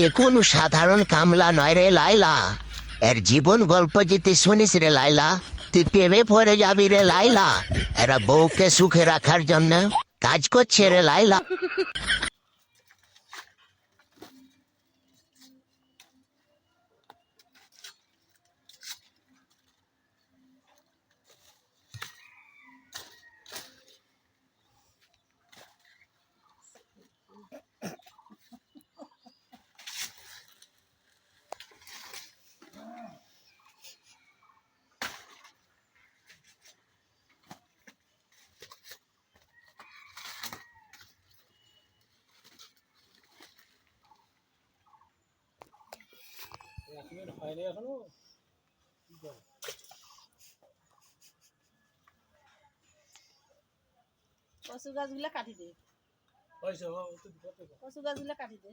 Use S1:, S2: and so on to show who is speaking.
S1: এ কোন সাধারণ কামলা নয় রে লাইলা, এর জীবন গল্প যে তুই শুনিস রে লাইলা, তুই প্রেমে পড়ে যাবি রে লাইলা। এরা বউকে সুখে রাখার জন্য কাজ করছে রে লাইলা।
S2: কচু গাছগুলো কাটি দে, কচু গাছগুলো কাটি দে।